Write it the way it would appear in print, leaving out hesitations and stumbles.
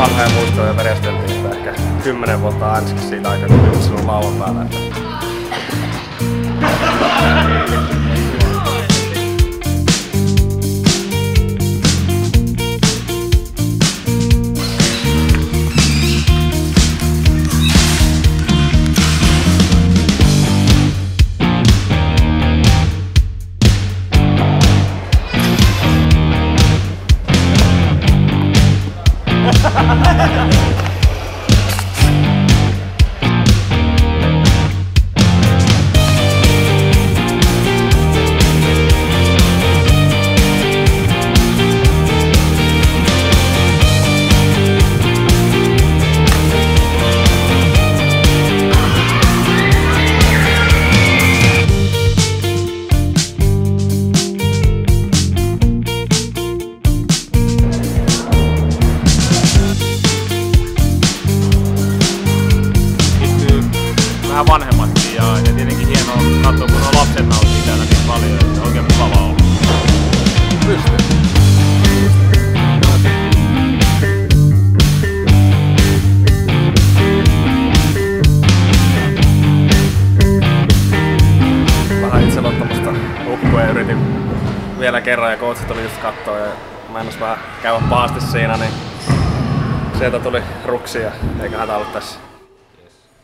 vanhoja muistoja veresteltiin ehkä 10 vuotta ensiksi siitä aikaa, kun olin silloin lauan päällä. Vähän vanhemmatkin ja tietenkin hienoa katsoa, kun on lapset nauttii täällä niin paljon, että on oikein mukavaa olla. Pystyy. Vähän itseluottamusta hukkuu ja yritin vielä kerran ja coachit tuli just kattoo ja meinas vähän käydä pahasti siinä, niin sieltä tuli ruksia eikä hätä ollut tässä.